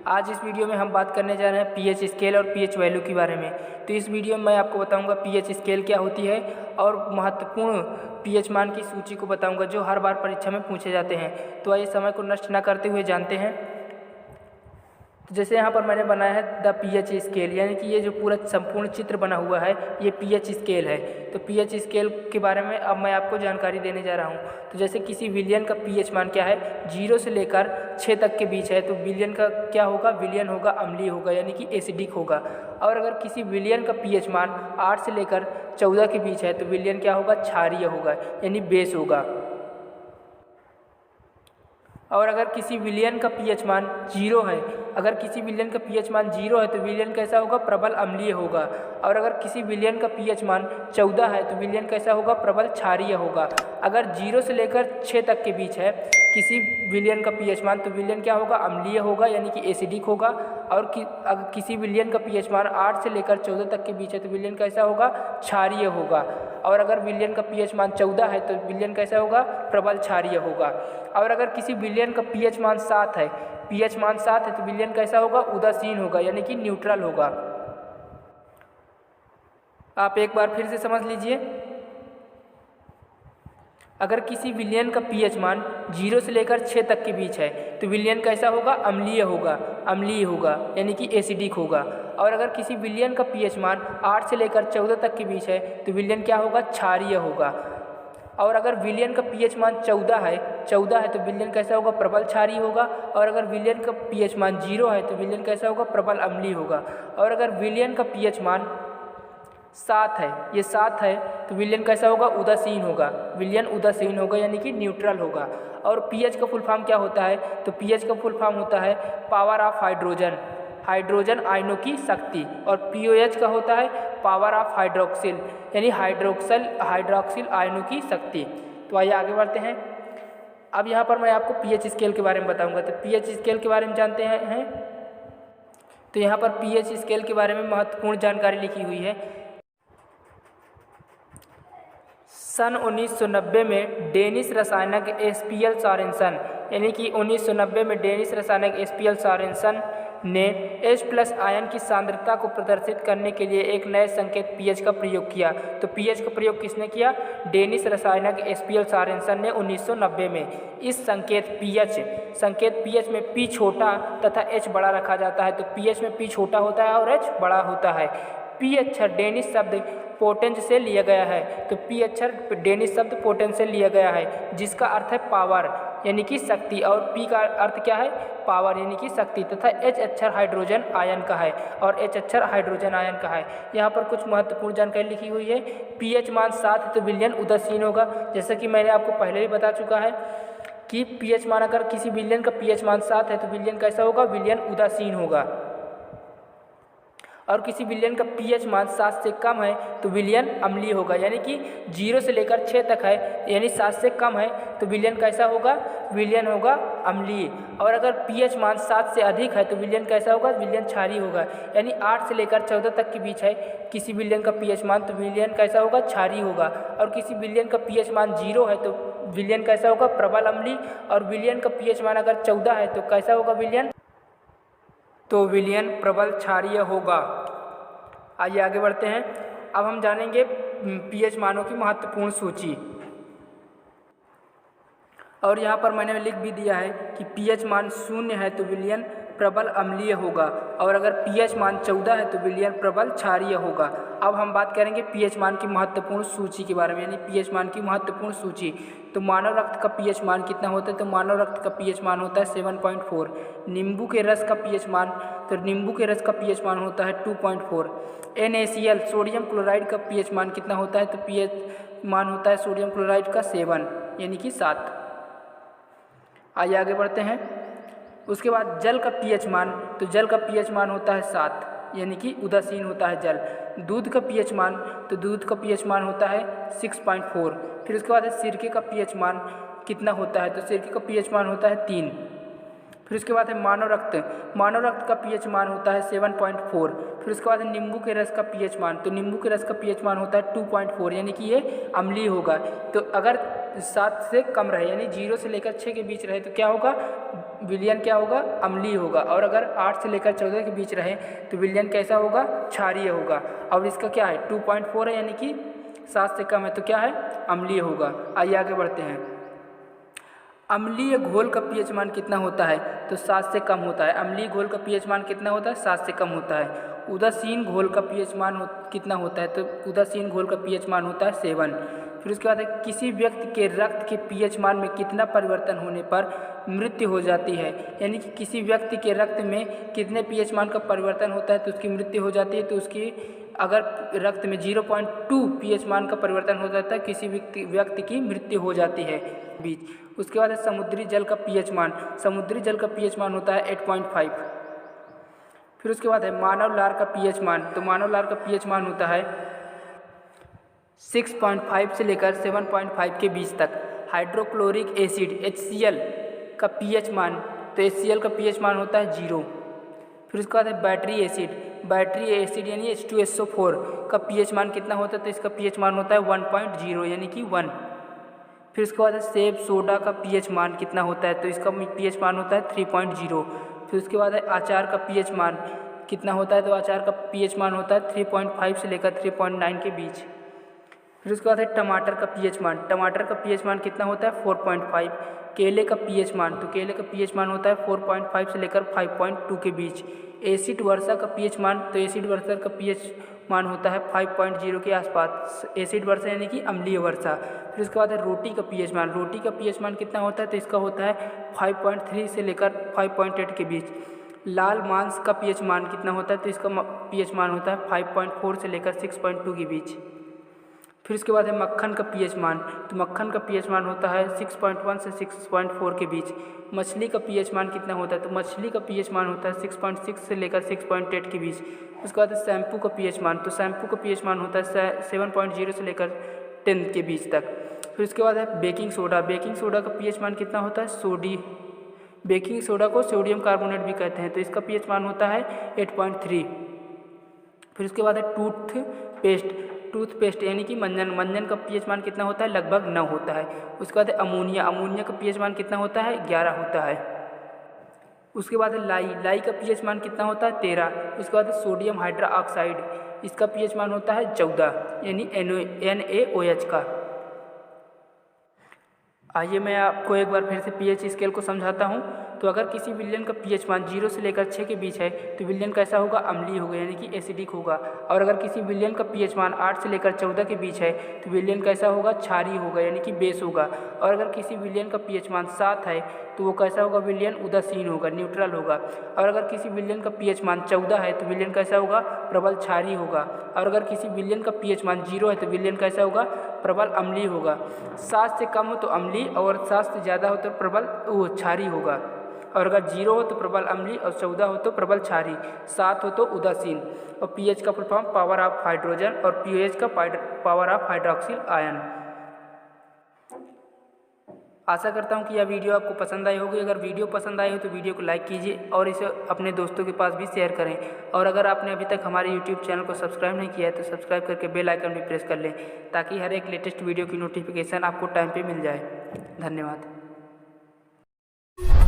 आज इस वीडियो में हम बात करने जा रहे हैं पीएच स्केल और पीएच वैल्यू के बारे में। तो इस वीडियो में मैं आपको बताऊंगा पीएच स्केल क्या होती है और महत्वपूर्ण पीएच मान की सूची को बताऊंगा जो हर बार परीक्षा में पूछे जाते हैं। तो आइए समय को नष्ट न करते हुए जानते हैं। तो जैसे यहाँ पर मैंने बनाया है द पीएच स्केल, यानी कि ये जो पूरा संपूर्ण चित्र बना हुआ है ये पीएच स्केल है। तो पीएच स्केल के बारे में अब मैं आपको जानकारी देने जा रहा हूँ। तो जैसे किसी विलियन का पीएच मान क्या है, 0 से लेकर 6 तक के बीच है, तो विलियन का क्या होगा, विलियन होगा, अम्लीय होगा यानी कि एसिडिक होगा। और अगर किसी विलियन का पीएच मान 8 से लेकर 14 के बीच है तो विलियन क्या होगा, क्षारीय होगा यानी बेस होगा। और अगर किसी विलियन का पीएच मान 0 है, अगर किसी विलियन का पीएच मान 0 है तो विलियन कैसा होगा, प्रबल अम्लीय होगा। और अगर किसी विलियन का पीएच मान 14 है तो विलियन कैसा होगा, प्रबल क्षारीय होगा। अगर 0 से लेकर 6 तक के बीच है किसी विलियन का पीएच मान तो विलियन क्या होगा, अम्लीय होगा यानी कि एसिडिक होगा। और अगर किसी विलियन का पीएच मान 8 से लेकर 14 तक के बीच है तो विलियन कैसा होगा, क्षारीय होगा। और अगर विलियन का पीएच मान 14 है तो विलियन कैसा होगा, प्रबल क्षारीय होगा। और अगर किसी विलियन का पीएच मान 7 है, पीएच मान 7 है तो विलियन कैसा होगा, उदासीन होगा यानी कि न्यूट्रल होगा। आप एक बार फिर से समझ लीजिए। अगर किसी विलियन का पीएच मान 0 से लेकर 6 तक के बीच है तो विलियन कैसा होगा, अम्लीय होगा, अम्लीय होगा यानी कि एसिडिक होगा। और अगर किसी विलियन का पीएच मान 8 से लेकर 14 तक के बीच है तो विलियन क्या होगा, क्षारीय होगा। और अगर विलियन का पीएच मान 14 है तो विलियन कैसा होगा, प्रबल क्षारीय होगा। और अगर विलियन का पीएच मान 0 है तो विलियन कैसा होगा, प्रबल अम्लीय होगा। और अगर विलियन का पीएच मान 7 है, ये 7 है तो विलियन कैसा होगा, उदासीन होगा, विलियन उदासीन होगा यानी कि न्यूट्रल होगा। और पीएच का फुल फॉर्म क्या होता है, तो पीएच का फुल फॉर्म होता है पावर ऑफ हाइड्रोजन, हाइड्रोजन आयनों की शक्ति। और पीओएच का होता है पावर ऑफ हाइड्रोक्सिल यानी हाइड्रोक्सिल आयनों की शक्ति। तो आइए आगे बढ़ते हैं। अब यहाँ पर मैं आपको पीएच स्केल के बारे में बताऊंगा। तो पीएच स्केल के बारे में जानते हैं। तो यहाँ पर पीएच स्केल के बारे में महत्वपूर्ण जानकारी लिखी हुई है। सन 1990 में डेनिश रसायनज्ञ एसपीएल सॉरेनसन, यानी कि 1990 में डेनिश रसायनज्ञ एसपीएल सॉरेनसन ने H+ आयन की सांद्रता को प्रदर्शित करने के लिए एक नए संकेत पीएच का प्रयोग किया। तो पीएच का प्रयोग किसने किया, डेनिश रसायनज्ञ एसपीएल सॉरेनसन ने 1990 में। इस संकेत पीएच में P छोटा तथा H बड़ा रखा जाता है। तो पीएच में P छोटा होता है और H बड़ा होता है। P अक्षर डेनिश शब्द पोटेंज से लिया गया है। तो P अक्षर डेनिश शब्द पोटेंज से लिया गया है जिसका अर्थ है पावर यानी कि शक्ति। और P का अर्थ क्या है, पावर यानी कि शक्ति। तथा H अक्षर हाइड्रोजन आयन का है और H अक्षर हाइड्रोजन आयन का है। यहाँ पर कुछ महत्वपूर्ण जानकारी लिखी हुई है। पीएच मान 7 है तो विलियन उदासीन होगा, जैसा कि मैंने आपको पहले ही बता चुका है कि पीएच मान, अगर किसी विलियन का पीएच मान 7 है तो विलियन कैसा होगा, विलियन उदासीन होगा। और किसी विलियन का पीएच मान 7 से कम है तो विलियन अम्लीय होगा, यानी कि 0 से लेकर 6 तक है यानी 7 से कम है तो विलियन कैसा होगा, विलियन होगा अम्लीय। और अगर पीएच मान 7 से अधिक है तो विलियन कैसा होगा, विलियन क्षारीय होगा। यानी 8 से लेकर 14 तक के बीच है किसी विलियन का पीएच मान तो विलियन कैसा होगा, क्षारीय होगा। और किसी विलियन का पीएच मान 0 है तो विलियन कैसा होगा, प्रबल अम्लीय। और विलियन का पीएच मान अगर 14 है तो कैसा होगा विलियन, तो विलियन प्रबल क्षारीय होगा। आइए आगे बढ़ते हैं। अब हम जानेंगे पीएच मानों की महत्वपूर्ण सूची। और यहाँ पर मैंने लिख भी दिया है कि पीएच मान 0 है तो विलियन प्रबल अम्लीय होगा। और अगर पीएच मान 14 है तो विलियन प्रबल क्षारीय होगा। अब हम बात करेंगे पीएच मान की महत्वपूर्ण सूची के बारे में, यानी पीएच मान की महत्वपूर्ण सूची। तो मानव रक्त का पीएच मान कितना होता है, तो मानव रक्त का पीएच मान होता है 7.4। नींबू के रस का पीएच मान, तो नींबू के रस का पीएच मान होता है 2.4। NaCl सोडियम क्लोराइड का पीएच मान कितना होता है, तो पीएच मान होता है सोडियम क्लोराइड का 7 यानी कि 7। आइए आगे बढ़ते हैं। उसके बाद जल का पीएच मान, तो जल का पीएच मान होता है 7 यानी कि उदासीन होता है जल। दूध का पीएच मान, तो दूध का पीएच मान होता है 6.4। फिर उसके बाद है सिरके का पीएच मान कितना होता है, तो सिरके का पीएच मान होता है 3। फिर उसके बाद है मानव रक्त का पीएच मान होता है 7.4। फिर उसके बाद है नींबू के रस का पीएच मान, तो नींबू के रस का पीएच मान होता है 2.4 यानी कि ये अम्लीय होगा। तो अगर 7 से कम रहे यानी 0 से लेकर 6 के बीच रहे तो क्या होगा, विलयन क्या होगा, अम्लीय होगा। और अगर 8 से लेकर 14 के बीच रहे तो विलयन कैसा होगा, क्षारीय होगा। और इसका क्या है 2.4 है, यानी कि 7 से कम है तो क्या है, अम्लीय होगा। आइए आगे बढ़ते हैं। अम्लीय घोल का पीएच मान कितना होता है, तो 7 से कम होता है। अम्लीय घोल का पीएच मान कितना होता है, 7 से कम होता है। उदासीन घोल का पीएच मान कितना होता है, तो उदासीन घोल का पीएच मान होता है 7। फिर उसके बाद है किसी व्यक्ति के रक्त के पीएच मान में कितना परिवर्तन होने पर मृत्यु हो जाती है, यानी कि किसी व्यक्ति के रक्त में कितने पीएच मान का परिवर्तन होता है तो उसकी मृत्यु हो जाती है। तो उसकी अगर रक्त में 0.2 पीएच मान का परिवर्तन हो जाता है, किसी व्यक्ति की मृत्यु हो जाती है बीच। उसके बाद है समुद्री जल का पीएच मान। समुद्री जल का पीएच मान होता है 8.5। फिर उसके बाद है मानव लार का पीएच मान। तो मानव लार का पीएच मान होता है 6.5 से लेकर 7.5 के बीच तक। हाइड्रोक्लोरिक एसिड HCl का पीएच मान, तो HCl का पीएच मान होता है 0। फिर उसके बाद है बैटरी एसिड यानी H2SO4 का पीएच मान कितना होता है, तो इसका पीएच मान होता है 1.0 यानी कि 1। फिर उसके बाद है सेब सोडा का पीएच मान कितना होता है, तो इसका पीएच मान होता है 3.0। फिर उसके बाद है अचार का पीएच मान कितना होता है, तो अचार का पीएच मान होता है 3.5 से लेकर 3.9 के बीच। फिर उसके बाद है टमाटर का पीएच मान। टमाटर का पीएच मान कितना होता है 4.5। केले का पीएच मान, तो केले का पीएच मान होता है 4.5 से लेकर 5.2 के बीच। एसिड वर्षा का पीएच मान, तो एसिड वर्षा का पीएच मान होता है 5.0 के आसपास। एसिड वर्षा यानी कि अम्लीय वर्षा। फिर उसके बाद है रोटी का पीएच मान। रोटी का पीएच मान कितना होता है, तो इसका होता है 5.3 से लेकर 5.8 के बीच। लाल मांस का पीएच मान कितना होता है, तो इसका पीएच मान होता है 5.4 से लेकर 6.2 के बीच। फिर उसके बाद है मक्खन का पीएच मान। तो मक्खन का पीएच मान होता है 6.1 से 6.4 के बीच। मछली का पीएच मान कितना होता है, तो मछली का पीएच मान होता है 6.6 से लेकर 6.8 के बीच। उसके बाद है शैम्पू का पीएच मान। तो शैम्पू का पीएच मान होता है 7.0 से लेकर 10 के बीच तक। फिर उसके बाद है बेकिंग सोडा। बेकिंग सोडा का पीएच मान कितना होता है, बेकिंग सोडा को सोडियम कार्बोनेट भी कहते हैं, तो इसका पीएच मान होता है 8.3। फिर उसके बाद है टूथपेस्ट यानी कि मंजन का पीएच मान कितना होता है, लगभग 9 होता है। उसके बाद है अमोनिया का पीएच मान कितना होता है, 11 होता है। उसके बाद है लाई का पीएच मान कितना होता है, 13। उसके बाद है सोडियम हाइड्रोक्साइड, इसका पीएच मान होता है 14 यानी NaOH का। आइए मैं आपको एक बार फिर से पीएच स्केल को समझाता हूँ। तो अगर किसी विलयन का पीएच मान 0 से लेकर 6 के बीच है तो विलयन कैसा होगा, अम्लीय होगा यानी कि एसिडिक होगा। और अगर किसी विलयन का पीएच मान 8 से लेकर 14 के बीच है तो विलयन कैसा होगा, क्षारीय होगा यानी कि बेस होगा। और अगर किसी विलयन का पीएच मान 7 है तो वो कैसा होगा, विलयन उदासीन होगा, न्यूट्रल होगा। और अगर किसी विलयन का पीएच मान 14 है तो विलयन कैसा होगा, प्रबल क्षारीय होगा। और अगर किसी विलयन का पीएच मान 0 है तो विलयन कैसा होगा, प्रबल अम्लीय होगा। 7 से कम हो तो अम्लीय और 7 से ज़्यादा हो तो प्रबल क्षारीय होगा। और अगर 0 हो तो प्रबल अम्लीय और 14 हो तो प्रबल क्षारीय, 7 हो तो उदासीन। और पीएच का full form power of hydrogen और पीएच का पावर ऑफ हाइड्रोक्सिल आयन। आशा करता हूँ कि यह वीडियो आपको पसंद आई होगी। अगर वीडियो पसंद आई हो तो वीडियो को लाइक कीजिए और इसे अपने दोस्तों के पास भी शेयर करें। और अगर आपने अभी तक हमारे YouTube चैनल को सब्सक्राइब नहीं किया है तो सब्सक्राइब करके बेल आइकन भी प्रेस कर लें ताकि हर एक लेटेस्ट वीडियो की नोटिफिकेशन आपको टाइम पे मिल जाए। धन्यवाद।